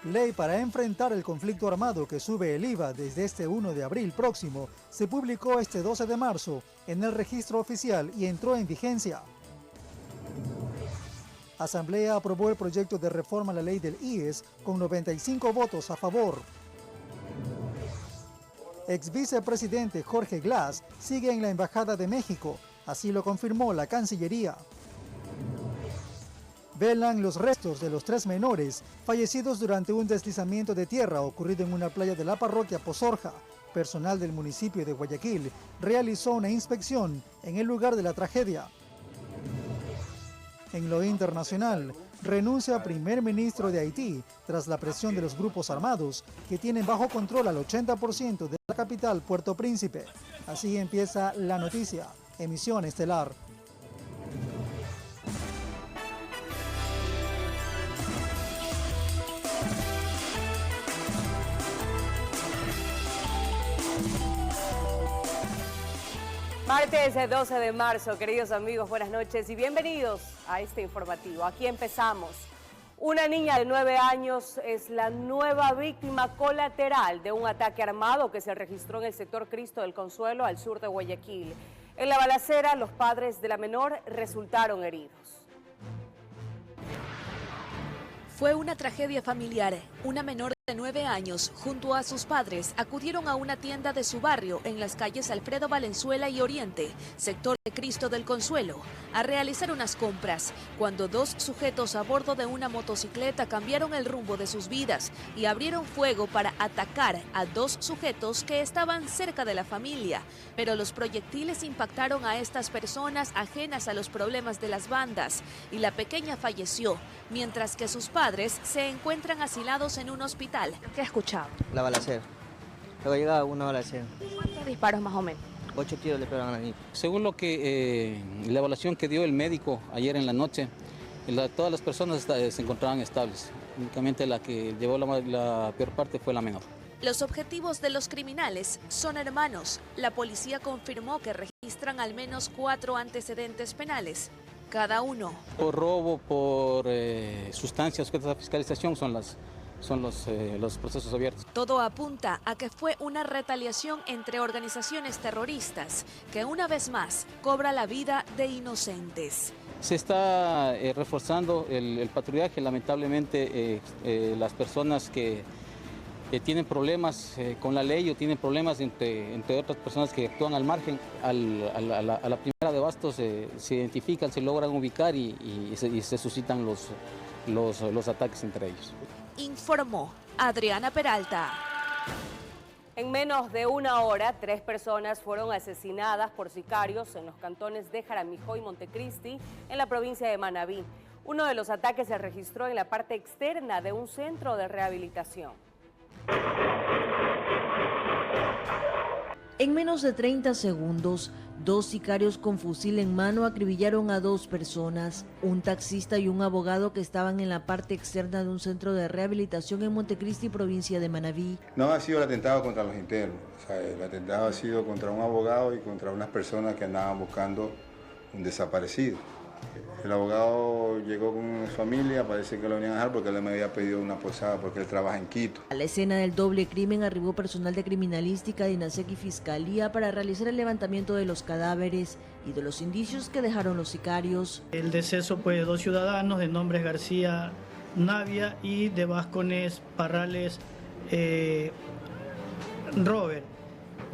Ley para enfrentar el conflicto armado que sube el IVA desde este 1 de abril próximo se publicó este 12 de marzo en el registro oficial y entró en vigencia. Asamblea aprobó el proyecto de reforma a la ley del IES con 95 votos a favor. Ex vicepresidente Jorge Glass sigue en la Embajada de México, así lo confirmó la Cancillería. Velan los restos de los 3 menores fallecidos durante un deslizamiento de tierra ocurrido en una playa de la parroquia Pozorja. Personal del municipio de Guayaquil realizó una inspección en el lugar de la tragedia. En lo internacional, renuncia primer ministro de Haití tras la presión de los grupos armados que tienen bajo control al 80% de la capital Puerto Príncipe. Así empieza la noticia. Emisión estelar. Martes 12 de marzo, queridos amigos, buenas noches y bienvenidos a este informativo. Aquí empezamos. Una niña de 9 años es la nueva víctima colateral de un ataque armado que se registró en el sector Cristo del Consuelo, al sur de Guayaquil. En la balacera, los padres de la menor resultaron heridos. Fue una tragedia familiar. Una menor de 9 años, junto a sus padres, acudieron a una tienda de su barrio en las calles Alfredo Valenzuela y Oriente, sector de Cristo del Consuelo, a realizar unas compras, cuando 2 sujetos a bordo de una motocicleta cambiaron el rumbo de sus vidas y abrieron fuego para atacar a 2 sujetos que estaban cerca de la familia. Pero los proyectiles impactaron a estas personas ajenas a los problemas de las bandas y la pequeña falleció, mientras que sus padres se encuentran asilados en un hospital. ¿Qué ha escuchado? La balacera. Luego llegaba una balacera. ¿Cuántos disparos más o menos? 8 tiros le pegaron a la niña. Según lo que la evaluación que dio el médico ayer en la noche, todas las personas se encontraban estables. Únicamente la que llevó la peor parte fue la menor. Los objetivos de los criminales son hermanos. La policía confirmó que registran al menos 4 antecedentes penales, cada uno. Por robo, por sustancias sujetas a fiscalización son los procesos abiertos. Todo apunta a que fue una retaliación entre organizaciones terroristas que una vez más cobra la vida de inocentes. Se está reforzando el patrullaje. Lamentablemente las personas que tienen problemas con la ley o tienen problemas entre otras personas que actúan al margen, a la primera de bastos se identifican, se logran ubicar y se suscitan los ataques entre ellos. Informó Adriana Peralta. En menos de una hora, 3 personas fueron asesinadas por sicarios en los cantones de Jaramijó y Montecristi, en la provincia de Manabí. Uno de los ataques se registró en la parte externa de un centro de rehabilitación. En menos de 30 segundos, 2 sicarios con fusil en mano acribillaron a 2 personas, un taxista y un abogado que estaban en la parte externa de un centro de rehabilitación en Montecristi, provincia de Manabí. No ha sido el atentado contra los internos, el atentado ha sido contra un abogado y contra unas personas que andaban buscando un desaparecido. El abogado llegó con su familia, parece que lo venían a dejar porque él me había pedido una posada porque él trabaja en Quito. A la escena del doble crimen arribó personal de criminalística de INASEC y Fiscalía para realizar el levantamiento de los cadáveres y de los indicios que dejaron los sicarios. El deceso de 2 ciudadanos de nombres García Navia y de Vázquez Parrales Robert.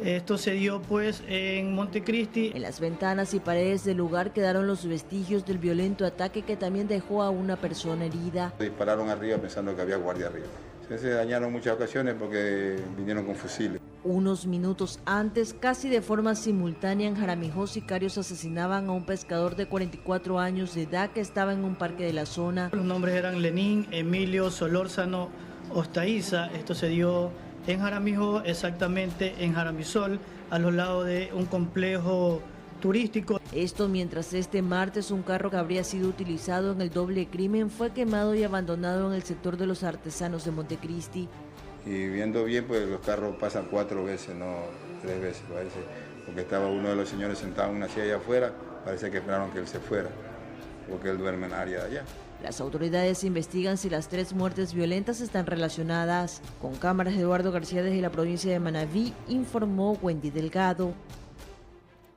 Esto se dio en Montecristi. En las ventanas y paredes del lugar quedaron los vestigios del violento ataque que también dejó a una persona herida. Dispararon arriba pensando que había guardia arriba. Se dañaron muchas ocasiones porque vinieron con fusiles. Unos minutos antes, casi de forma simultánea en Jaramijó, sicarios asesinaban a un pescador de 44 años de edad que estaba en un parque de la zona. Los nombres eran Lenín, Emilio, Solórzano, Ostaiza. Esto se dio en Jaramijó, exactamente en Jaramisol, a los lados de un complejo turístico. Esto mientras este martes un carro que habría sido utilizado en el doble crimen fue quemado y abandonado en el sector de los artesanos de Montecristi. Y viendo bien, pues los carros pasan 4 veces, no 3 veces, parece, porque estaba uno de los señores sentado en una silla allá afuera, parece que esperaron que él se fuera, porque él duerme en el área de allá. Las autoridades investigan si las 3 muertes violentas están relacionadas. Con cámaras de Eduardo García desde la provincia de Manabí, informó Wendy Delgado.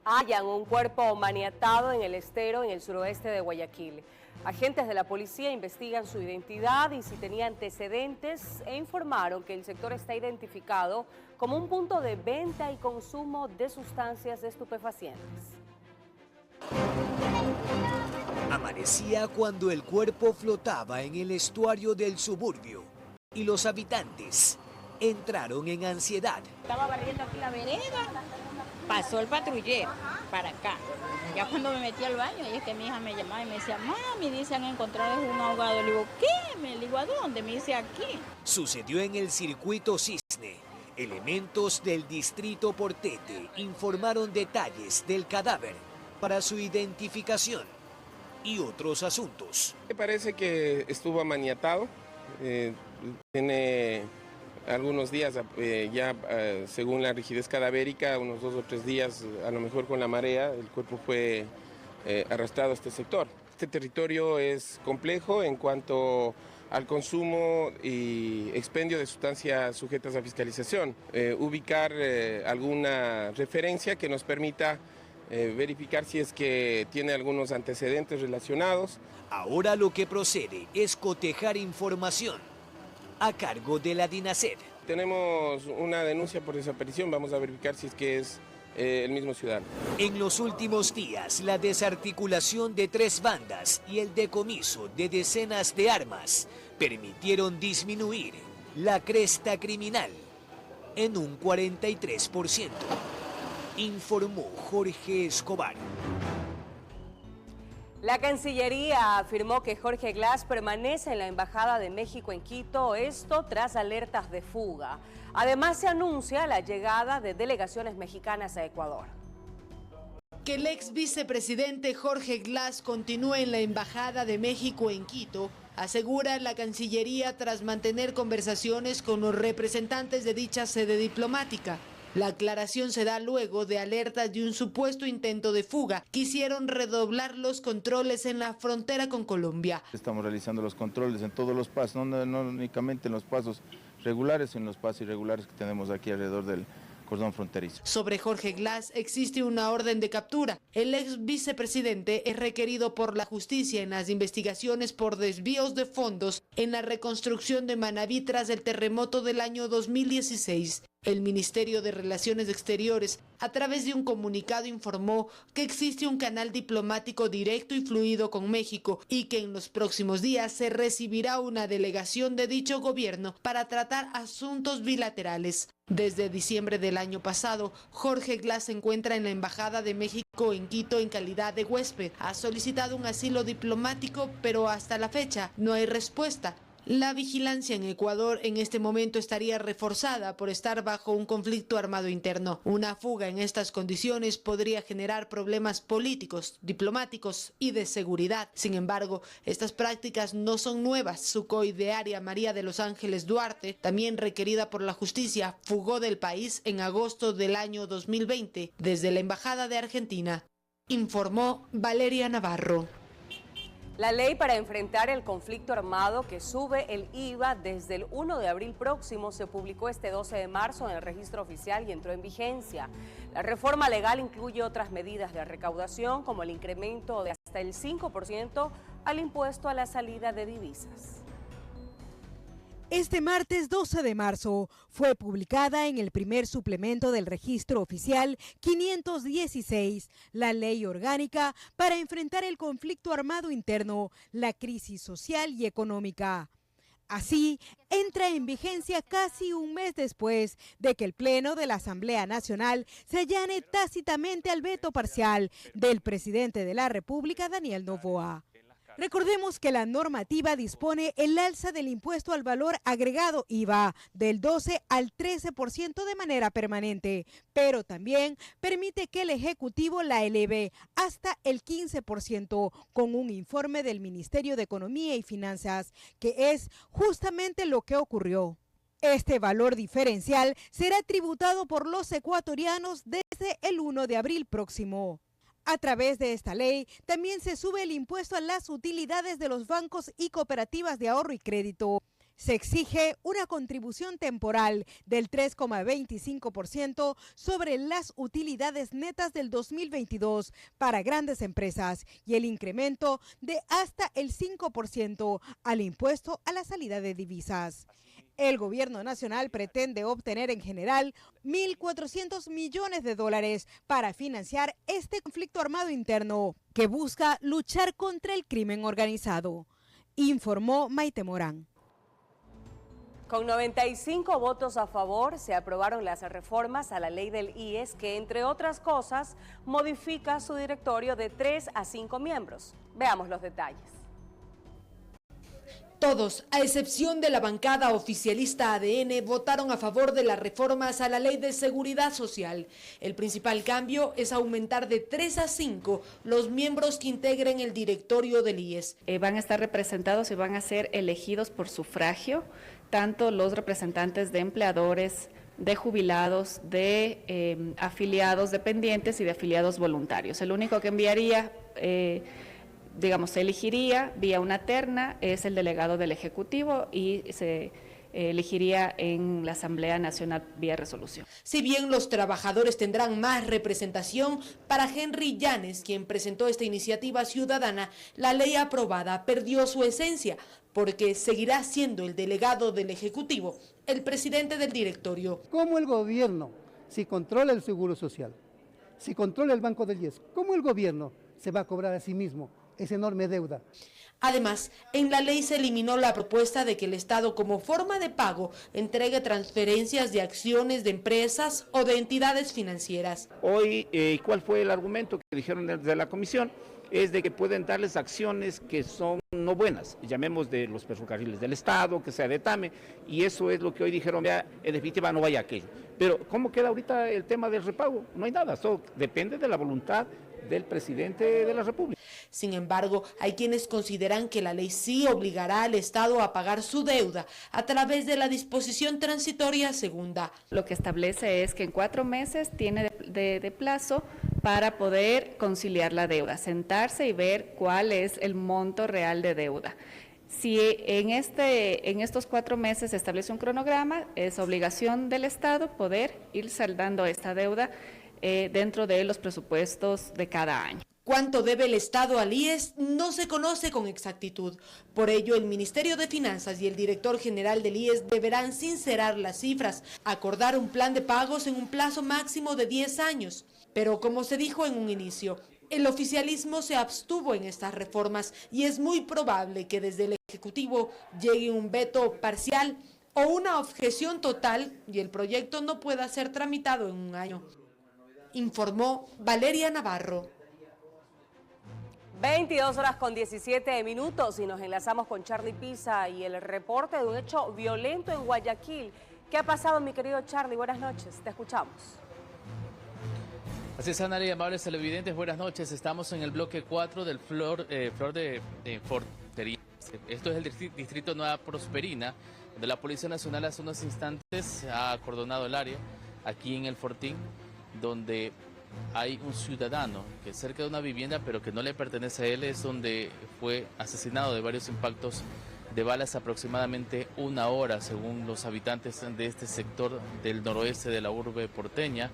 Hallan un cuerpo maniatado en el estero en el suroeste de Guayaquil. Agentes de la policía investigan su identidad y si tenía antecedentes e informaron que el sector está identificado como un punto de venta y consumo de sustancias estupefacientes. Amanecía cuando el cuerpo flotaba en el estuario del suburbio y los habitantes entraron en ansiedad. Estaba barriendo aquí la vereda, pasó el patrullero para acá. Ya cuando me metí al baño, y es que mi hija me llamaba y me decía, mami, dice, han encontrado un ahogado. Le digo, ¿qué? Le digo, ¿a dónde? Me dice, aquí. Sucedió en el circuito Cisne. Elementos del distrito Portete informaron detalles del cadáver para su identificación y otros asuntos. Me parece que estuvo amaniatado, tiene algunos días según la rigidez cadavérica, unos 2 o 3 días, a lo mejor con la marea, el cuerpo fue arrastrado a este sector. Este territorio es complejo en cuanto al consumo y expendio de sustancias sujetas a fiscalización. Ubicar alguna referencia que nos permita verificar si es que tiene algunos antecedentes relacionados. Ahora lo que procede es cotejar información a cargo de la DINASED. Tenemos una denuncia por desaparición, vamos a verificar si es que es el mismo ciudadano. En los últimos días, la desarticulación de 3 bandas y el decomiso de decenas de armas permitieron disminuir la cresta criminal en un 43%. Informó Jorge Escobar. La Cancillería afirmó que Jorge Glass permanece en la Embajada de México en Quito, esto tras alertas de fuga. Además, se anuncia la llegada de delegaciones mexicanas a Ecuador. Que el ex vicepresidente Jorge Glass continúe en la Embajada de México en Quito, asegura la Cancillería tras mantener conversaciones con los representantes de dicha sede diplomática. La aclaración se da luego de alertas de un supuesto intento de fuga. Quisieron redoblar los controles en la frontera con Colombia. Estamos realizando los controles en todos los pasos, no únicamente en los pasos regulares, sino en los pasos irregulares que tenemos aquí alrededor del cordón fronterizo. Sobre Jorge Glass existe una orden de captura. El ex vicepresidente es requerido por la justicia en las investigaciones por desvíos de fondos en la reconstrucción de Manabí tras el terremoto del año 2016. El Ministerio de Relaciones Exteriores, a través de un comunicado, informó que existe un canal diplomático directo y fluido con México y que en los próximos días se recibirá una delegación de dicho gobierno para tratar asuntos bilaterales. Desde diciembre del año pasado, Jorge Glass se encuentra en la Embajada de México en Quito en calidad de huésped. Ha solicitado un asilo diplomático, pero hasta la fecha no hay respuesta. La vigilancia en Ecuador en este momento estaría reforzada por estar bajo un conflicto armado interno. Una fuga en estas condiciones podría generar problemas políticos, diplomáticos y de seguridad. Sin embargo, estas prácticas no son nuevas. Su coidearia María de los Ángeles Duarte, también requerida por la justicia, fugó del país en agosto del año 2020 desde la Embajada de Argentina. Informó Valeria Navarro. La ley para enfrentar el conflicto armado que sube el IVA desde el 1 de abril próximo se publicó este 12 de marzo en el registro oficial y entró en vigencia. La reforma legal incluye otras medidas de recaudación como el incremento de hasta el 5% al impuesto a la salida de divisas. Este martes 12 de marzo fue publicada en el primer suplemento del registro oficial 516, la ley orgánica para enfrentar el conflicto armado interno, la crisis social y económica. Así, entra en vigencia casi un mes después de que el Pleno de la Asamblea Nacional se allane tácitamente al veto parcial del presidente de la República, Daniel Noboa. Recordemos que la normativa dispone el alza del impuesto al valor agregado IVA del 12 al 13% de manera permanente, pero también permite que el Ejecutivo la eleve hasta el 15% con un informe del Ministerio de Economía y Finanzas, que es justamente lo que ocurrió. Este valor diferencial será tributado por los ecuatorianos desde el 1 de abril próximo. A través de esta ley, también se sube el impuesto a las utilidades de los bancos y cooperativas de ahorro y crédito. Se exige una contribución temporal del 3,25% sobre las utilidades netas del 2022 para grandes empresas y el incremento de hasta el 5% al impuesto a la salida de divisas. El gobierno nacional pretende obtener en general 1.400 millones de dólares para financiar este conflicto armado interno que busca luchar contra el crimen organizado, informó Maite Morán. Con 95 votos a favor se aprobaron las reformas a la ley del IES que, entre otras cosas, modifica su directorio de 3 a 5 miembros. Veamos los detalles. Todos, a excepción de la bancada oficialista ADN, votaron a favor de las reformas a la Ley de Seguridad Social. El principal cambio es aumentar de 3 a 5 los miembros que integren el directorio del IES. Van a estar representados y van a ser elegidos por sufragio, tanto los representantes de empleadores, de jubilados, de afiliados dependientes y de afiliados voluntarios. El único que enviaría, se elegiría vía una terna es el delegado del Ejecutivo y se elegiría en la Asamblea Nacional vía resolución. Si bien los trabajadores tendrán más representación, para Henry Llanes, quien presentó esta iniciativa ciudadana, la ley aprobada perdió su esencia, porque seguirá siendo el delegado del Ejecutivo, el presidente del directorio. ¿Cómo el gobierno, si controla el Seguro Social, si controla el Banco del IES, cómo el gobierno se va a cobrar a sí mismo esa enorme deuda? Además, en la ley se eliminó la propuesta de que el Estado, como forma de pago, entregue transferencias de acciones de empresas o de entidades financieras. Hoy, ¿cuál fue el argumento que dijeron desde la comisión? Es de que pueden darles acciones que son no buenas, llamemos de los ferrocarriles del Estado, que sea de TAME, y eso es lo que hoy dijeron, vea, en definitiva no vaya aquello. Pero, ¿cómo queda ahorita el tema del repago? No hay nada, eso depende de la voluntad del presidente de la República. Sin embargo, hay quienes consideran que la ley sí obligará al Estado a pagar su deuda a través de la disposición transitoria segunda. Lo que establece es que en 4 meses tiene de plazo para poder conciliar la deuda, sentarse y ver cuál es el monto real de deuda. Si en estos 4 meses se establece un cronograma, es obligación del Estado poder ir saldando esta deuda dentro de los presupuestos de cada año. Cuánto debe el Estado al IES no se conoce con exactitud. Por ello, el Ministerio de Finanzas y el director general del IES deberán sincerar las cifras, acordar un plan de pagos en un plazo máximo de 10 años. Pero como se dijo en un inicio, el oficialismo se abstuvo en estas reformas y es muy probable que desde el Ejecutivo llegue un veto parcial o una objeción total y el proyecto no pueda ser tramitado en un año. Informó Valeria Navarro. 22 horas con 17 minutos y nos enlazamos con Charlie Pisa y el reporte de un hecho violento en Guayaquil. ¿Qué ha pasado, mi querido Charlie? Buenas noches, te escuchamos. Así es, Ana y amables televidentes, buenas noches. Estamos en el bloque 4 del Flor de Fortería. Esto es el distrito Nueva Prosperina, donde la Policía Nacional hace unos instantes ha acordonado el área, aquí en el Fortín, donde hay un ciudadano que cerca de una vivienda, pero que no le pertenece a él, es donde fue asesinado de varios impactos de balas aproximadamente 1 hora, según los habitantes de este sector del noroeste de la urbe porteña,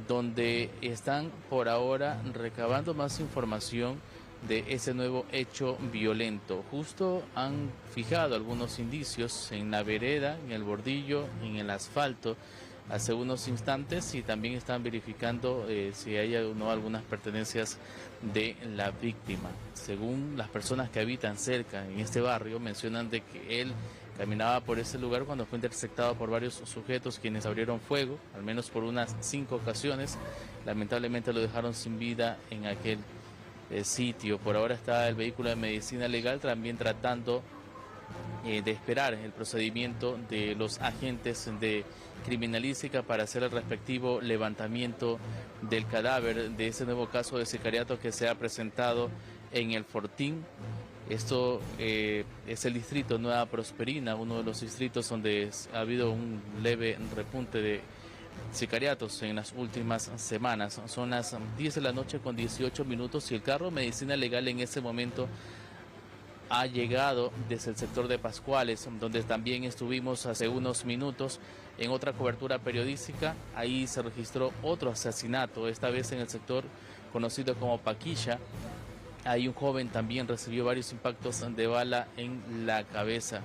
donde están por ahora recabando más información de ese nuevo hecho violento. Justo han fijado algunos indicios en la vereda, en el bordillo, en el asfalto, hace unos instantes, y también están verificando si hay o no algunas pertenencias de la víctima. Según las personas que habitan cerca en este barrio, mencionan de que él caminaba por ese lugar cuando fue interceptado por varios sujetos quienes abrieron fuego, al menos por unas 5 ocasiones. Lamentablemente lo dejaron sin vida en aquel sitio. Por ahora está el vehículo de medicina legal también tratando de esperar el procedimiento de los agentes de criminalística para hacer el respectivo levantamiento del cadáver de ese nuevo caso de sicariato que se ha presentado en el Fortín. Esto es el distrito Nueva Prosperina, uno de los distritos donde ha habido un leve repunte sicariatos en las últimas semanas. Son las 10 de la noche con 18 minutos y el carro Medicina Legal en ese momento ha llegado desde el sector de Pascuales, donde también estuvimos hace unos minutos en otra cobertura periodística. Ahí se registró otro asesinato, esta vez en el sector conocido como Paquilla. Ahí un joven también recibió varios impactos de bala en la cabeza.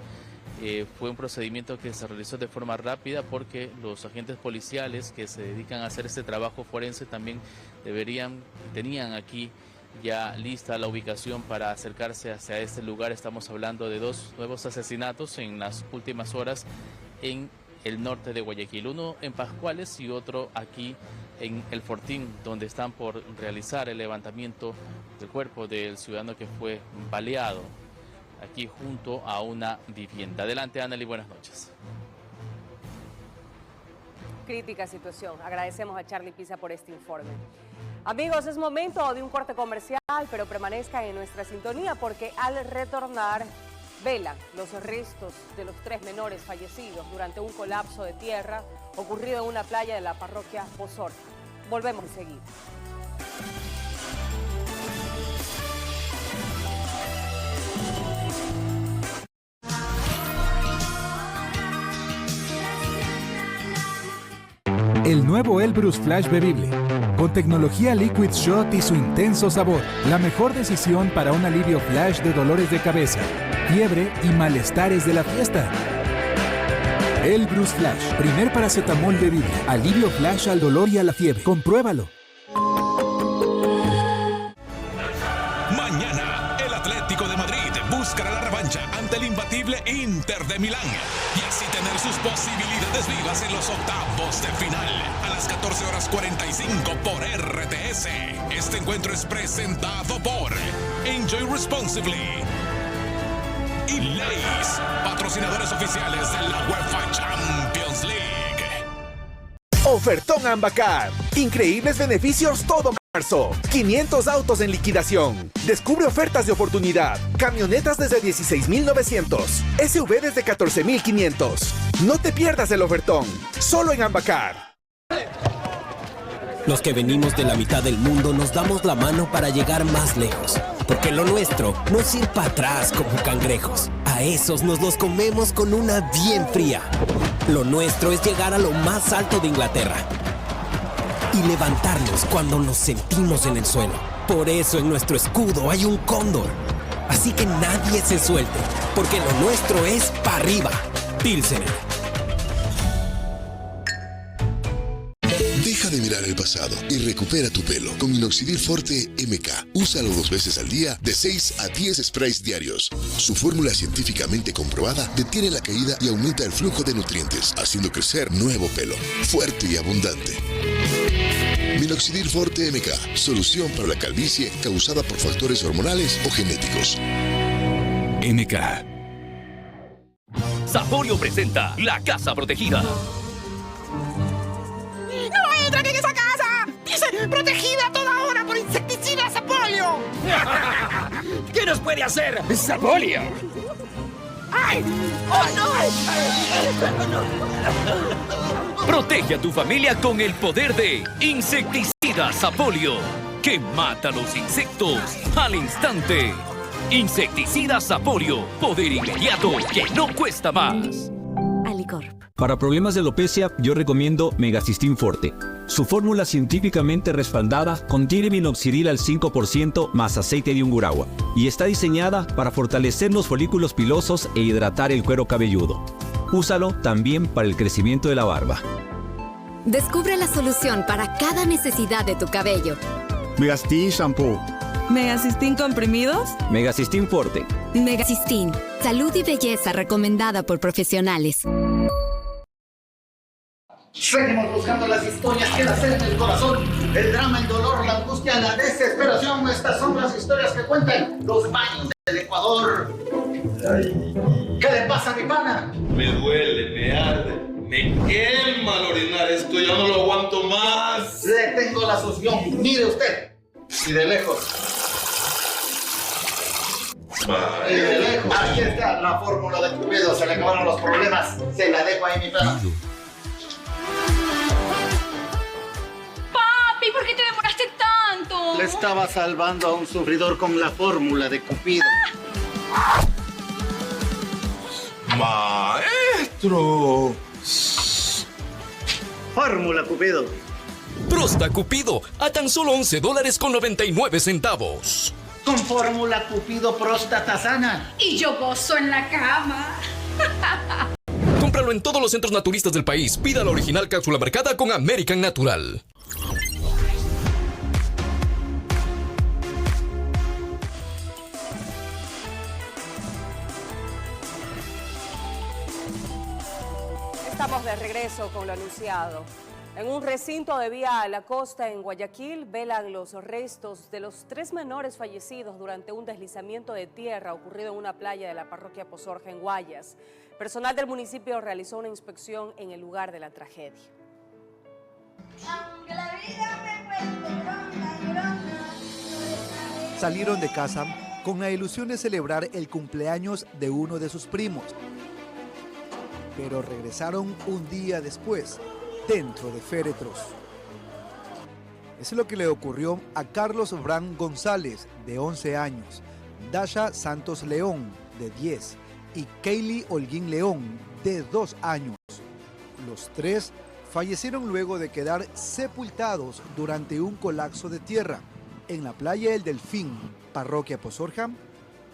Fue un procedimiento que se realizó de forma rápida porque los agentes policiales que se dedican a hacer este trabajo forense también tenían aquí ya lista la ubicación para acercarse hacia este lugar. Estamos hablando de 2 nuevos asesinatos en las últimas horas en el norte de Guayaquil, uno en Pascuales y otro aquí en El Fortín, donde están por realizar el levantamiento del cuerpo del ciudadano que fue baleado aquí junto a una vivienda. Adelante, Anneli, buenas noches. Crítica situación. Agradecemos a Charlie Pisa por este informe. Amigos, es momento de un corte comercial, pero permanezcan en nuestra sintonía porque al retornar velan los restos de los 3 menores fallecidos durante un colapso de tierra ocurrido en una playa de la parroquia Pozorca. Volvemos enseguida. El nuevo Elbrus Flash bebible, con tecnología Liquid Shot y su intenso sabor. La mejor decisión para un alivio flash de dolores de cabeza, fiebre y malestares de la fiesta. Elbrus Flash, primer paracetamol bebible. Alivio flash al dolor y a la fiebre. Compruébalo. Mañana, el Atlético de Madrid buscará la revancha ante el imbatible Inter de Milán y así tener sus posibilidades vivas en los octavos de final. A las 14:45 por RTS. Este encuentro es presentado por Enjoy Responsibly y Lay's, patrocinadores oficiales de la UEFA Champions League. Ofertón Ambacar. Increíbles beneficios todo marzo. 500 autos en liquidación. Descubre ofertas de oportunidad. Camionetas desde 16,900. SUV desde 14,500. No te pierdas el ofertón. Solo en Ambacar. Los que venimos de la mitad del mundo nos damos la mano para llegar más lejos. Porque lo nuestro no es ir para atrás como cangrejos. A esos nos los comemos con una bien fría. Lo nuestro es llegar a lo más alto de Inglaterra y levantarnos cuando nos sentimos en el suelo. Por eso en nuestro escudo hay un cóndor. Así que nadie se suelte, porque lo nuestro es para arriba. Pilsener. Deja de mirar el pasado y recupera tu pelo con Minoxidil Forte MK. Úsalo 2 veces al día de 6 a 10 sprays diarios. Su fórmula científicamente comprobada detiene la caída y aumenta el flujo de nutrientes, haciendo crecer nuevo pelo, fuerte y abundante. Minoxidil Forte MK, solución para la calvicie causada por factores hormonales o genéticos. MK. Sapolio presenta La Casa Protegida. ¡No entran en esa casa! ¡Dice protegida a toda hora por insecticida Sapolio! ¿Qué nos puede hacer Sapolio? ¡Ay! ¡Oh, no! Protege a tu familia con el poder de Insecticida Sapolio, que mata los insectos al instante. Insecticida Sapolio, poder inmediato que no cuesta más. Alicorp. Para problemas de alopecia, yo recomiendo Megacystin Forte. Su fórmula científicamente respaldada contiene minoxidil al 5% más aceite de ungurahua y está diseñada para fortalecer los folículos pilosos e hidratar el cuero cabelludo. Úsalo también para el crecimiento de la barba. Descubre la solución para cada necesidad de tu cabello. Megacystin Shampoo. ¿Megacystin comprimidos? Megacystin Forte. Megacystin. Salud y belleza recomendada por profesionales. Seguimos buscando las historias que nacen en el corazón. El drama, el dolor, la angustia, la desesperación. Estas son las historias que cuentan los baños del Ecuador. ¿Qué le pasa a mi pana? Me duele, me arde, me quema al orinar. Esto ya no lo aguanto más. Le tengo la solución. Mire usted. Y de lejos. Y de lejos. Aquí está la fórmula de Cupido. Se le acabaron los problemas. Se la dejo ahí, mi pana. Le estaba salvando a un sufridor con la fórmula de Cupido. ¡Maestro! Fórmula Cupido. Prosta Cupido a tan solo $11.99. Con fórmula Cupido, próstata sana. Y yo gozo en la cama. Cómpralo en todos los centros naturistas del país. Pida la original cápsula marcada con American Natural. Estamos de regreso con lo anunciado. En un recinto de Vía a la Costa en Guayaquil velan los restos de los 3 menores fallecidos durante un deslizamiento de tierra ocurrido en una playa de la parroquia Pozorja en Guayas. Personal del municipio realizó una inspección en el lugar de la tragedia. Salieron de casa con la ilusión de celebrar el cumpleaños de uno de sus primos, pero regresaron un día después, dentro de féretros. Eso es lo que le ocurrió a Carlos Bran González, de 11 años, Dasha Santos León, de 10, y Kaylee Holguín León, de 2 años. Los 3 fallecieron luego de quedar sepultados durante un colapso de tierra en la playa El Delfín, parroquia Pozorja,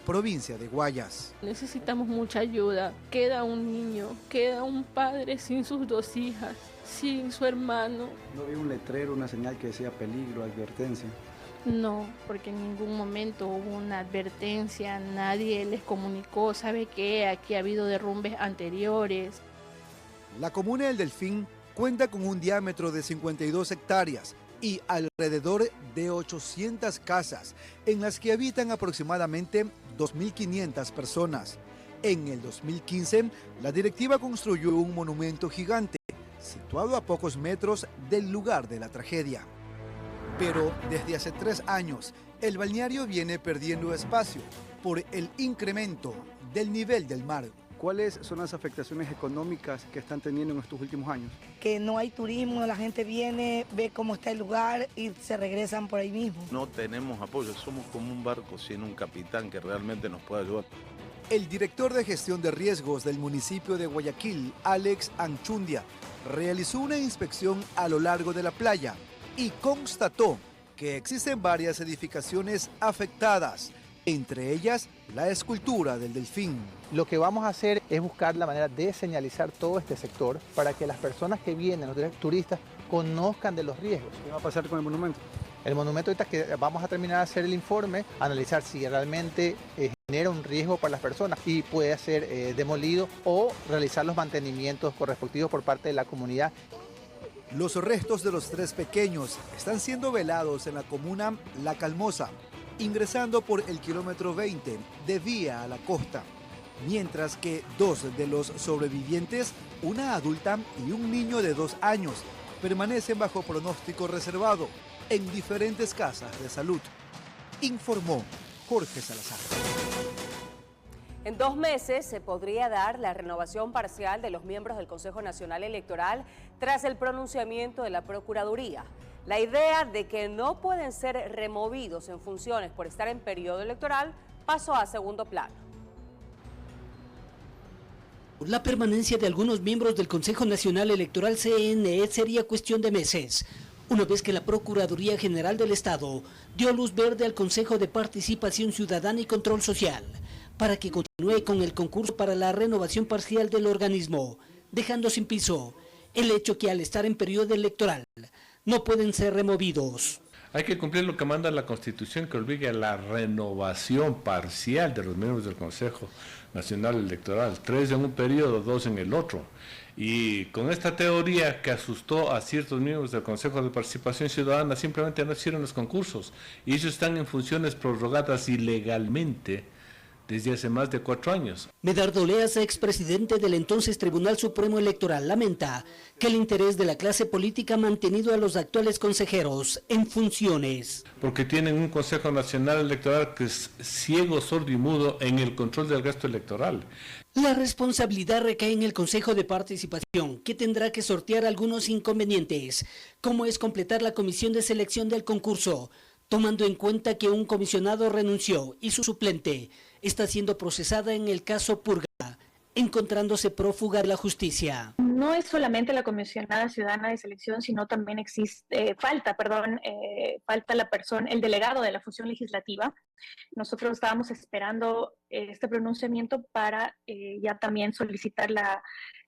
provincia de Guayas. Necesitamos mucha ayuda. Queda un niño, queda un padre sin sus 2 hijas, sin su hermano. ¿No vi un letrero, una señal que decía peligro, advertencia? No, porque en ningún momento hubo una advertencia, nadie les comunicó, ¿sabe qué? Aquí ha habido derrumbes anteriores. La comuna del Delfín cuenta con un diámetro de 52 hectáreas y alrededor de 800 casas, en las que habitan aproximadamente 2.500 personas. En el 2015, la directiva construyó un monumento gigante, situado a pocos metros del lugar de la tragedia. Pero desde hace 3 años, el balneario viene perdiendo espacio por el incremento del nivel del mar. ¿Cuáles son las afectaciones económicas que están teniendo en estos últimos años? Que no hay turismo, la gente viene, ve cómo está el lugar y se regresan por ahí mismo. No tenemos apoyo, somos como un barco sin un capitán que realmente nos pueda ayudar. El director de gestión de riesgos del municipio de Guayaquil, Alex Anchundia, realizó una inspección a lo largo de la playa y constató que existen varias edificaciones afectadas, entre ellas la escultura del delfín. Lo que vamos a hacer es buscar la manera de señalizar todo este sector para que las personas que vienen, los turistas, conozcan de los riesgos. ¿Qué va a pasar con el monumento? El monumento, ahorita que vamos a terminar de hacer el informe, analizar si realmente genera un riesgo para las personas y puede ser demolido o realizar los mantenimientos correspectivos por parte de la comunidad. Los restos de los 3 pequeños están siendo velados en la comuna La Calmosa, ingresando por el kilómetro 20 de Vía a la Costa, mientras que 2 de los sobrevivientes, una adulta y un niño de 2 años, permanecen bajo pronóstico reservado en diferentes casas de salud, informó Jorge Salazar. En 2 meses se podría dar la renovación parcial de los miembros del Consejo Nacional Electoral tras el pronunciamiento de la Procuraduría. La idea de que no pueden ser removidos en funciones por estar en periodo electoral pasó a segundo plano. La permanencia de algunos miembros del Consejo Nacional Electoral CNE sería cuestión de meses, una vez que la Procuraduría General del Estado dio luz verde al Consejo de Participación Ciudadana y Control Social para que continúe con el concurso para la renovación parcial del organismo, dejando sin piso el hecho que al estar en periodo electoral no pueden ser removidos. Hay que cumplir lo que manda la Constitución, que obligue a la renovación parcial de los miembros del Consejo Nacional Electoral, 3 en un periodo, 2 en el otro. Y con esta teoría que asustó a ciertos miembros del Consejo de Participación Ciudadana, simplemente no hicieron los concursos. Y ellos están en funciones prorrogadas ilegalmente desde hace más de 4 años. Medardo Leas, expresidente del entonces Tribunal Supremo Electoral, lamenta que el interés de la clase política ha mantenido a los actuales consejeros en funciones. Porque tienen un Consejo Nacional Electoral que es ciego, sordo y mudo en el control del gasto electoral. La responsabilidad recae en el Consejo de Participación, que tendrá que sortear algunos inconvenientes, como es completar la comisión de selección del concurso, tomando en cuenta que un comisionado renunció y su suplente está siendo procesada en el caso Purga, encontrándose prófuga de la justicia. No es solamente la comisionada ciudadana de selección, sino también falta el delegado de la función legislativa. Nosotros estábamos esperando este pronunciamiento para ya también solicitar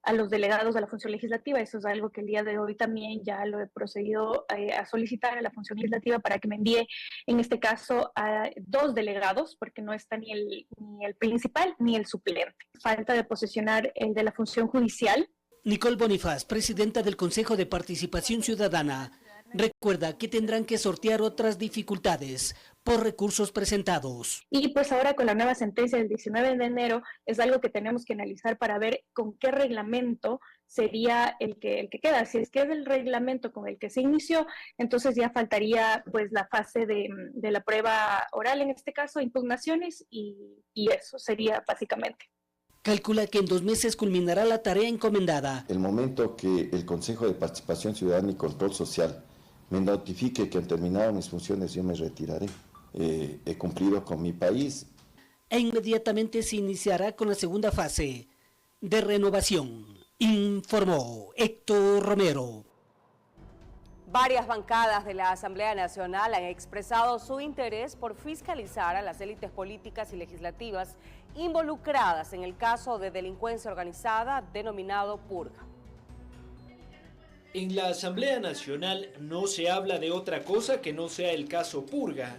a los delegados de la función legislativa. Eso es algo que el día de hoy también ya lo he procedido a solicitar a la función legislativa para que me envíe, en este caso, a 2 delegados, porque no está ni el principal ni el suplente. Falta de posesionar el de la función judicial. Nicole Bonifaz, presidenta del Consejo de Participación Ciudadana, recuerda que tendrán que sortear otras dificultades por recursos presentados. Y pues ahora con la nueva sentencia del 19 de enero es algo que tenemos que analizar para ver con qué reglamento sería el que queda. Si es que es el reglamento con el que se inició, entonces ya faltaría pues la fase de la prueba oral, en este caso, impugnaciones, y eso sería básicamente. Calcula que en 2 meses culminará la tarea encomendada. El momento que el Consejo de Participación Ciudadana y Control Social me notifique que han terminado mis funciones, yo me retiraré. He cumplido con mi país. E inmediatamente se iniciará con la segunda fase de renovación, informó Héctor Romero. Varias bancadas de la Asamblea Nacional han expresado su interés por fiscalizar a las élites políticas y legislativas involucradas en el caso de delincuencia organizada denominado Purga. En la Asamblea Nacional no se habla de otra cosa que no sea el caso Purga.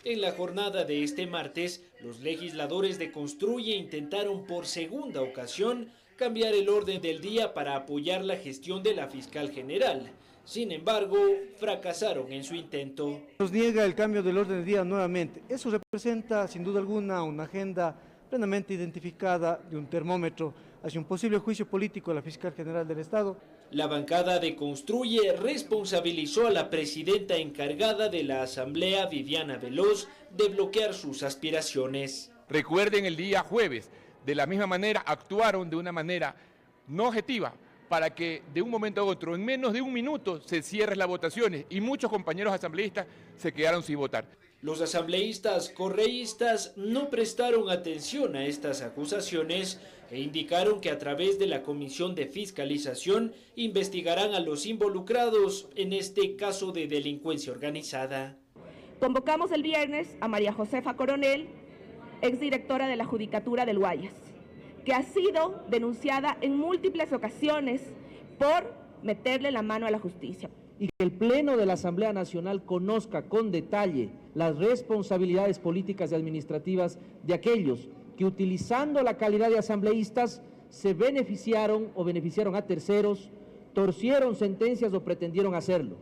En la jornada de este martes, los legisladores de Construye intentaron por segunda ocasión cambiar el orden del día para apoyar la gestión de la fiscal general. Sin embargo, fracasaron en su intento. Nos niega el cambio del orden del día nuevamente. Eso representa, sin duda alguna, una agenda plenamente identificada de un termómetro hacia un posible juicio político a la fiscal general del Estado. La bancada de Construye responsabilizó a la presidenta encargada de la Asamblea, Viviana Veloz, de bloquear sus aspiraciones. Recuerden, el día jueves, de la misma manera, actuaron de una manera no objetiva, para que de un momento a otro, en menos de 1 minuto, se cierren las votaciones y muchos compañeros asambleístas se quedaron sin votar. Los asambleístas correístas no prestaron atención a estas acusaciones e indicaron que a través de la Comisión de Fiscalización investigarán a los involucrados en este caso de delincuencia organizada. Convocamos el viernes a María Josefa Coronel, exdirectora de la Judicatura del Guayas, que ha sido denunciada en múltiples ocasiones por meterle la mano a la justicia. Y que el Pleno de la Asamblea Nacional conozca con detalle las responsabilidades políticas y administrativas de aquellos que, utilizando la calidad de asambleístas, se beneficiaron o beneficiaron a terceros, torcieron sentencias o pretendieron hacerlo.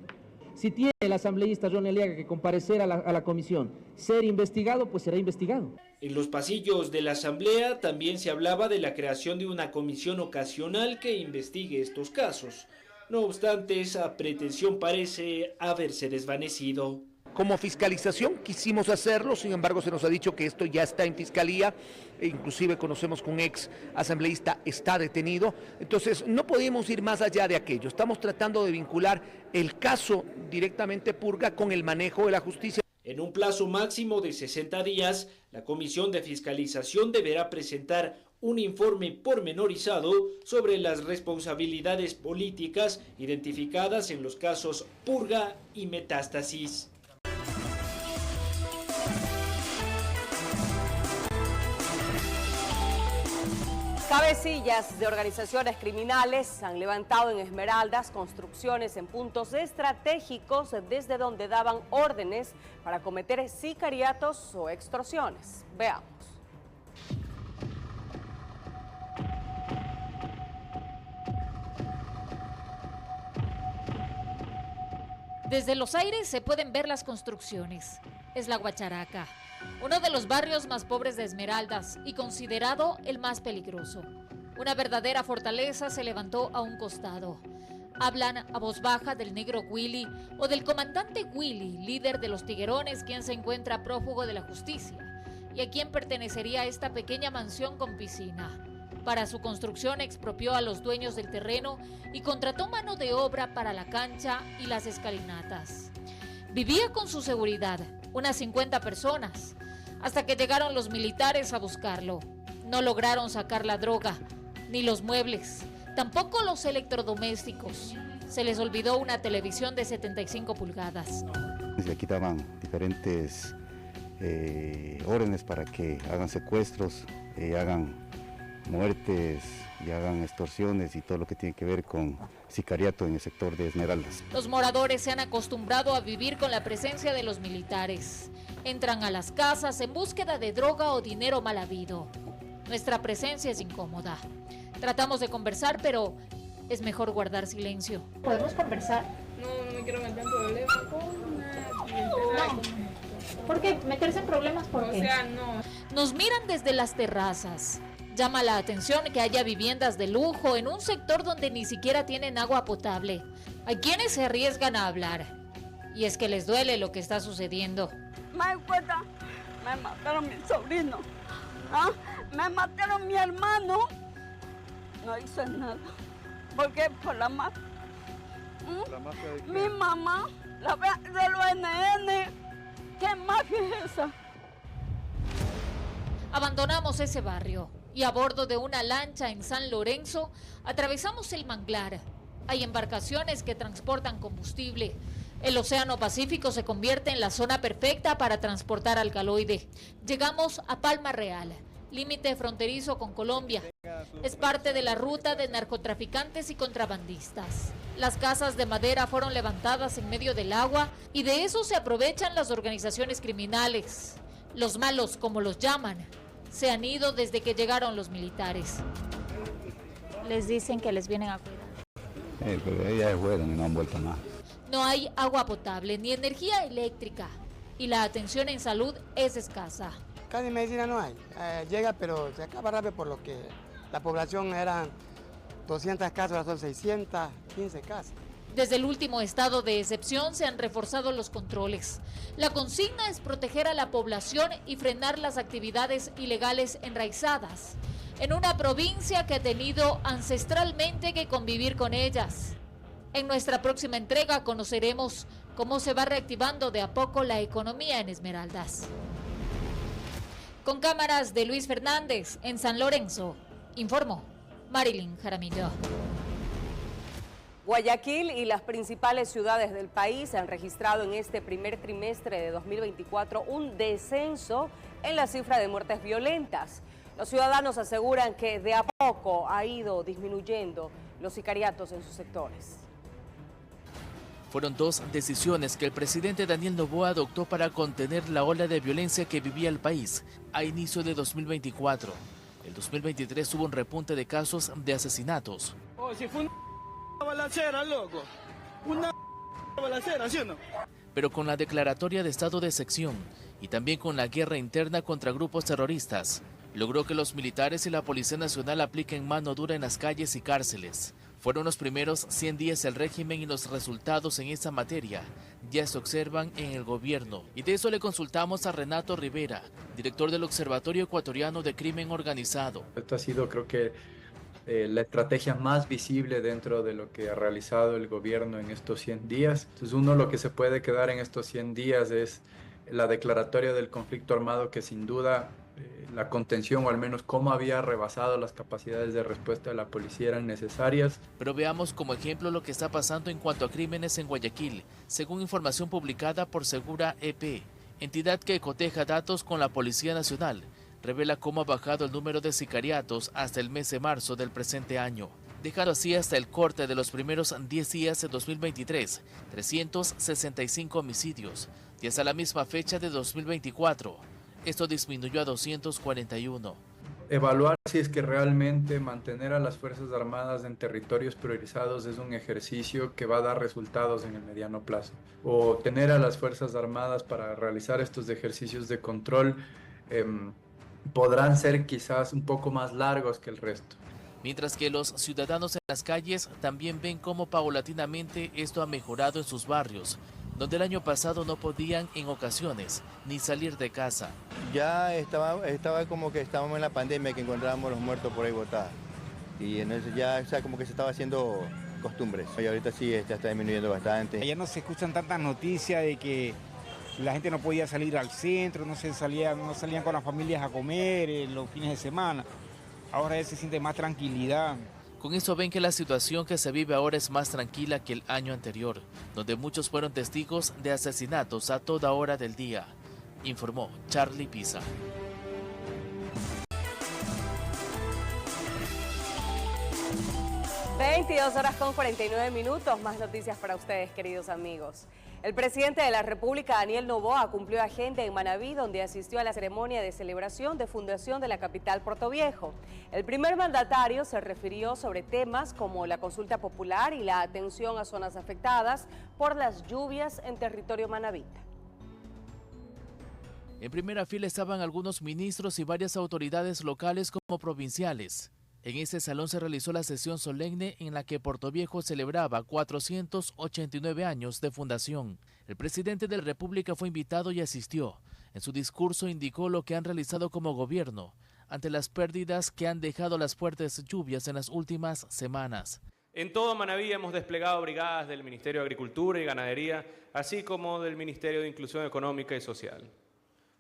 Si tiene el asambleísta Ron Eliaga que comparecer a la comisión, ser investigado, pues será investigado. En los pasillos de la Asamblea también se hablaba de la creación de una comisión ocasional que investigue estos casos. No obstante, esa pretensión parece haberse desvanecido. Como fiscalización quisimos hacerlo, sin embargo se nos ha dicho que esto ya está en fiscalía, e inclusive conocemos que un ex asambleísta está detenido, entonces no podemos ir más allá de aquello. Estamos tratando de vincular el caso directamente Purga con el manejo de la justicia. En un plazo máximo de 60 días, la Comisión de Fiscalización deberá presentar un informe pormenorizado sobre las responsabilidades políticas identificadas en los casos Purga y Metástasis. Cabecillas de organizaciones criminales han levantado en Esmeraldas construcciones en puntos estratégicos desde donde daban órdenes para cometer sicariatos o extorsiones. Veamos. Desde los aires se pueden ver las construcciones. Es la Guacharaca, uno de los barrios más pobres de Esmeraldas y considerado el más peligroso. Una verdadera fortaleza se levantó a un costado. Hablan a voz baja del negro Willy o del comandante Willy, líder de los tiguerones, quien se encuentra prófugo de la justicia y a quien pertenecería esta pequeña mansión con piscina. Para su construcción expropió a los dueños del terreno y contrató mano de obra para la cancha y las escalinatas. Vivía con su seguridad, unas 50 personas, hasta que llegaron los militares a buscarlo. No lograron sacar la droga, ni los muebles, tampoco los electrodomésticos. Se les olvidó una televisión de 75 pulgadas. Aquí daban diferentes órdenes para que hagan secuestros, hagan muertes y hagan extorsiones y todo lo que tiene que ver con sicariato en el sector de Esmeraldas. Los moradores se han acostumbrado a vivir con la presencia de los militares. Entran a las casas en búsqueda de droga o dinero mal habido. Nuestra presencia es incómoda. Tratamos de conversar, pero es mejor guardar silencio. ¿Podemos conversar? No me quiero meter en problemas con nadie. No. ¿Por qué? ¿Meterse en problemas por qué? O sea, no. Nos miran desde las terrazas. Llama la atención que haya viviendas de lujo en un sector donde ni siquiera tienen agua potable. Hay quienes se arriesgan a hablar. Y es que les duele lo que está sucediendo. Me cuenta, me mataron mi sobrino. ¿Ah? Me mataron mi hermano. No hice nada. ¿Por qué? Por la mafia. ¿La mafia de qué? Mi mamá, la de los NN. ¿Qué mafia es esa? Abandonamos ese barrio y a bordo de una lancha en San Lorenzo atravesamos el manglar. Hay embarcaciones que transportan combustible. El Océano Pacífico se convierte en la zona perfecta para transportar alcaloide. Llegamos a Palma Real, límite fronterizo con Colombia. Es parte de la ruta de narcotraficantes y contrabandistas. Las casas de madera fueron levantadas en medio del agua y de eso se aprovechan las organizaciones criminales. Los malos, como los llaman, se han ido desde que llegaron los militares. Les dicen que les vienen a cuidar. Pero ellas se fueron y no han vuelto más. No hay agua potable ni energía eléctrica y la atención en salud es escasa. Casi medicina no hay, llega pero se acaba rápido por lo que la población eran 200 casas, ahora son 615 casas. Desde el último estado de excepción se han reforzado los controles. La consigna es proteger a la población y frenar las actividades ilegales enraizadas en una provincia que ha tenido ancestralmente que convivir con ellas. En nuestra próxima entrega conoceremos cómo se va reactivando de a poco la economía en Esmeraldas. Con cámaras de Luis Fernández en San Lorenzo, informó Marilyn Jaramillo. Guayaquil y las principales ciudades del país han registrado en este primer trimestre de 2024 un descenso en la cifra de muertes violentas. Los ciudadanos aseguran que de a poco ha ido disminuyendo los sicariatos en sus sectores. Fueron dos decisiones que el presidente Daniel Noboa adoptó para contener la ola de violencia que vivía el país a inicio de 2024. El 2023 hubo un repunte de casos de asesinatos. Oh, si fue una balacera, loco. Una balacera, ¿sí o no? Pero con la declaratoria de estado de excepción y también con la guerra interna contra grupos terroristas, logró que los militares y la Policía Nacional apliquen mano dura en las calles y cárceles. Fueron los primeros 100 días del régimen y los resultados en esa materia ya se observan en el gobierno. Y de eso le consultamos a Renato Rivera, director del Observatorio Ecuatoriano de Crimen Organizado. Esto ha sido, creo que, la estrategia más visible dentro de lo que ha realizado el gobierno en estos 100 días. Entonces, lo que se puede quedar en estos 100 días es la declaratoria del conflicto armado, que sin duda la contención, o al menos cómo había rebasado las capacidades de respuesta de la policía, eran necesarias. Pero veamos como ejemplo lo que está pasando en cuanto a crímenes en Guayaquil, según información publicada por Segura EP, entidad que coteja datos con la Policía Nacional. Revela cómo ha bajado el número de sicariatos hasta el mes de marzo del presente año, dejando así hasta el corte de los primeros 10 días de 2023, 365 homicidios, y hasta la misma fecha de 2024, esto disminuyó a 241. Evaluar si es que realmente mantener a las Fuerzas Armadas en territorios priorizados es un ejercicio que va a dar resultados en el mediano plazo. O tener a las Fuerzas Armadas para realizar estos ejercicios de control podrán ser quizás un poco más largos que el resto. Mientras que los ciudadanos en las calles también ven cómo paulatinamente esto ha mejorado en sus barrios, donde el año pasado no podían en ocasiones ni salir de casa. Ya estaba como que estábamos en la pandemia, que encontrábamos los muertos por ahí botados. Y en eso ya como que se estaba haciendo costumbres. Y ahorita sí está disminuyendo bastante. Ya no se escuchan tantas noticias de que La gente no podía salir al centro, no salían con las familias a comer los fines de semana. Ahora ya se siente más tranquilidad. Con eso ven que la situación que se vive ahora es más tranquila que el año anterior, donde muchos fueron testigos de asesinatos a toda hora del día, informó Charlie Pisa. (22:49). Más noticias para ustedes, queridos amigos. El presidente de la República, Daniel Noboa, cumplió agenda en Manabí, donde asistió a la ceremonia de celebración de fundación de la capital Portoviejo. El primer mandatario se refirió sobre temas como la consulta popular y la atención a zonas afectadas por las lluvias en territorio manabita. En primera fila estaban algunos ministros y varias autoridades locales como provinciales. En ese salón se realizó la sesión solemne en la que Portoviejo celebraba 489 años de fundación. El presidente de la República fue invitado y asistió. En su discurso indicó lo que han realizado como gobierno ante las pérdidas que han dejado las fuertes lluvias en las últimas semanas. En todo Manabí hemos desplegado brigadas del Ministerio de Agricultura y Ganadería, así como del Ministerio de Inclusión Económica y Social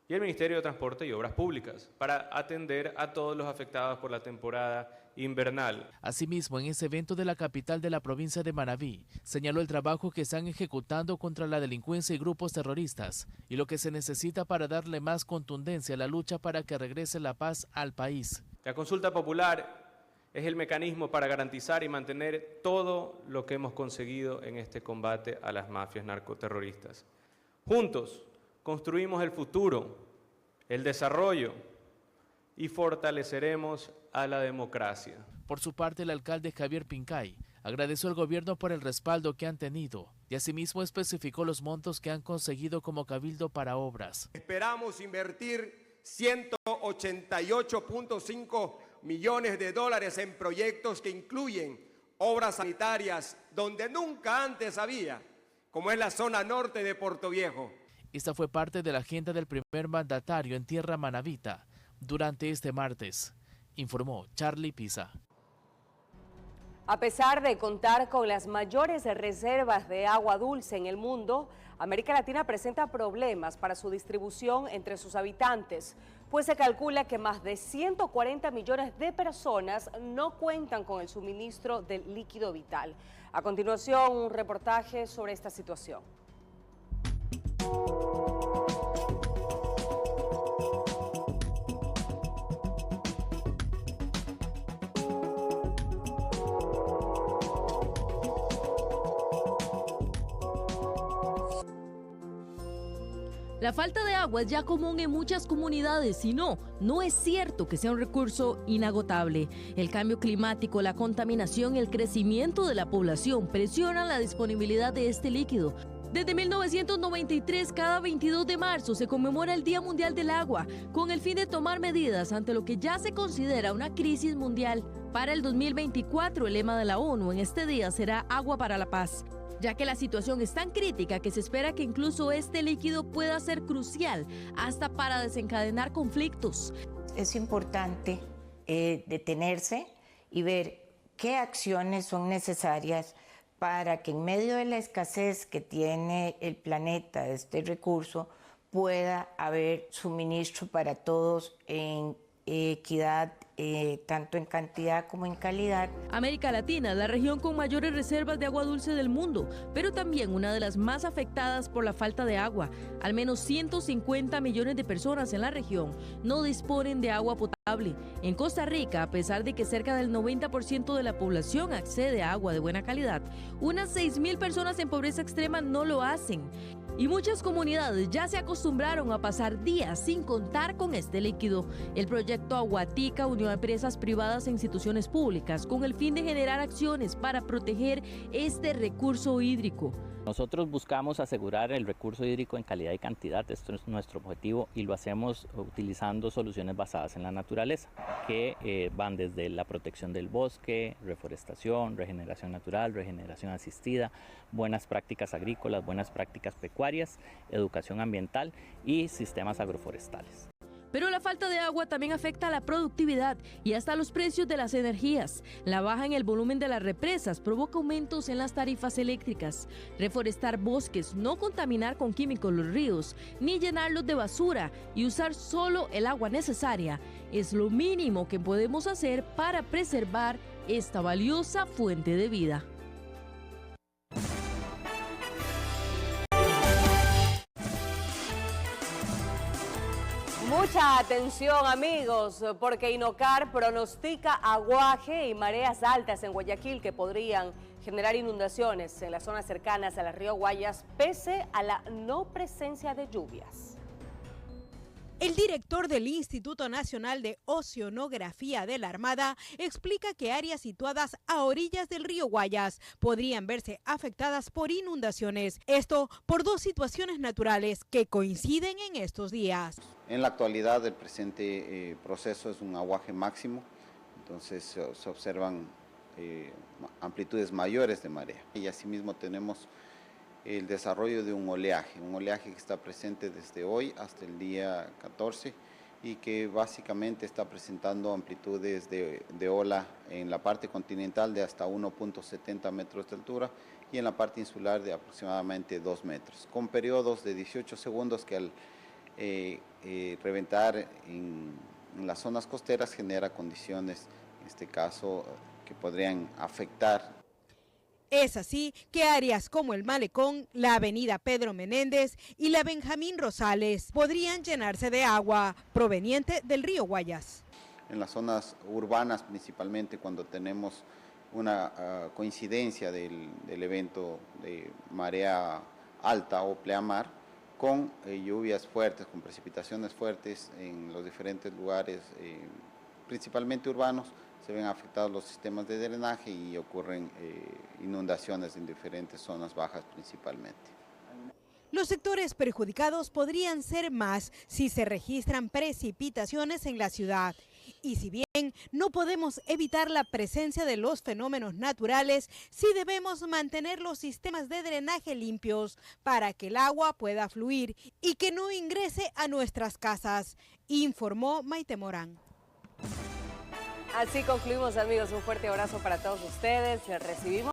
y el Ministerio de Transporte y Obras Públicas, para atender a todos los afectados por la temporada invernal. Asimismo, en ese evento de la capital de la provincia de Manabí, señaló el trabajo que están ejecutando contra la delincuencia y grupos terroristas y lo que se necesita para darle más contundencia a la lucha para que regrese la paz al país. La consulta popular es el mecanismo para garantizar y mantener todo lo que hemos conseguido en este combate a las mafias narcoterroristas. Juntos construimos el futuro, el desarrollo y fortaleceremos a la democracia. Por su parte, el alcalde Javier Pincay agradeció al gobierno por el respaldo que han tenido y asimismo especificó los montos que han conseguido como cabildo para obras. Esperamos invertir 188.5 millones de dólares en proyectos que incluyen obras sanitarias donde nunca antes había, como es la zona norte de Portoviejo. Esta fue parte de la agenda del primer mandatario en tierra manabita durante este martes, informó Charlie Pisa. A pesar de contar con las mayores reservas de agua dulce en el mundo, América Latina presenta problemas para su distribución entre sus habitantes, pues se calcula que más de 140 millones de personas no cuentan con el suministro del líquido vital. A continuación, un reportaje sobre esta situación. La falta de agua es ya común en muchas comunidades y no es cierto que sea un recurso inagotable. El cambio climático, la contaminación y el crecimiento de la población presionan la disponibilidad de este líquido. Desde 1993, cada 22 de marzo se conmemora el Día Mundial del Agua, con el fin de tomar medidas ante lo que ya se considera una crisis mundial. Para el 2024, el lema de la ONU en este día será Agua para la Paz, ya que la situación es tan crítica que se espera que incluso este líquido pueda ser crucial hasta para desencadenar conflictos. Es importante detenerse y ver qué acciones son necesarias para que en medio de la escasez que tiene el planeta de este recurso pueda haber suministro para todos en equidad, tanto en cantidad como en calidad. América Latina es la región con mayores reservas de agua dulce del mundo, pero también una de las más afectadas por la falta de agua. Al menos 150 millones de personas en la región no disponen de agua potable. En Costa Rica, a pesar de que cerca del 90% de la población accede a agua de buena calidad, unas 6.000 personas en pobreza extrema no lo hacen. Y muchas comunidades ya se acostumbraron a pasar días sin contar con este líquido. El proyecto Aguatica unió a empresas privadas e instituciones públicas con el fin de generar acciones para proteger este recurso hídrico. Nosotros buscamos asegurar el recurso hídrico en calidad y cantidad, esto es nuestro objetivo y lo hacemos utilizando soluciones basadas en la naturaleza, que van desde la protección del bosque, reforestación, regeneración natural, regeneración asistida, buenas prácticas agrícolas, buenas prácticas pecuarias, educación ambiental y sistemas agroforestales. Pero la falta de agua también afecta a la productividad y hasta los precios de las energías. La baja en el volumen de las represas provoca aumentos en las tarifas eléctricas. Reforestar bosques, no contaminar con químicos los ríos, ni llenarlos de basura y usar solo el agua necesaria es lo mínimo que podemos hacer para preservar esta valiosa fuente de vida. Mucha atención, amigos, porque Inocar pronostica aguaje y mareas altas en Guayaquil que podrían generar inundaciones en las zonas cercanas al río Guayas pese a la no presencia de lluvias. El director del Instituto Nacional de Oceanografía de la Armada explica que áreas situadas a orillas del río Guayas podrían verse afectadas por inundaciones. Esto por dos situaciones naturales que coinciden en estos días. En la actualidad el presente proceso es un aguaje máximo, entonces se observan amplitudes mayores de marea. Y asimismo tenemos el desarrollo de un oleaje que está presente desde hoy hasta el día 14 y que básicamente está presentando amplitudes de ola en la parte continental de hasta 1.70 metros de altura y en la parte insular de aproximadamente 2 metros, con periodos de 18 segundos que al reventar en las zonas costeras genera condiciones, en este caso, que podrían afectar. Es así que áreas como el Malecón, la avenida Pedro Menéndez y la Benjamín Rosales podrían llenarse de agua proveniente del río Guayas. En las zonas urbanas principalmente cuando tenemos una coincidencia del evento de marea alta o pleamar con lluvias fuertes, con precipitaciones fuertes en los diferentes lugares, principalmente urbanos, se ven afectados los sistemas de drenaje y ocurren inundaciones en diferentes zonas bajas principalmente. Los sectores perjudicados podrían ser más si se registran precipitaciones en la ciudad. Y si bien no podemos evitar la presencia de los fenómenos naturales, sí debemos mantener los sistemas de drenaje limpios para que el agua pueda fluir y que no ingrese a nuestras casas, informó Maite Morán. Así concluimos, amigos. Un fuerte abrazo para todos ustedes. Recibimos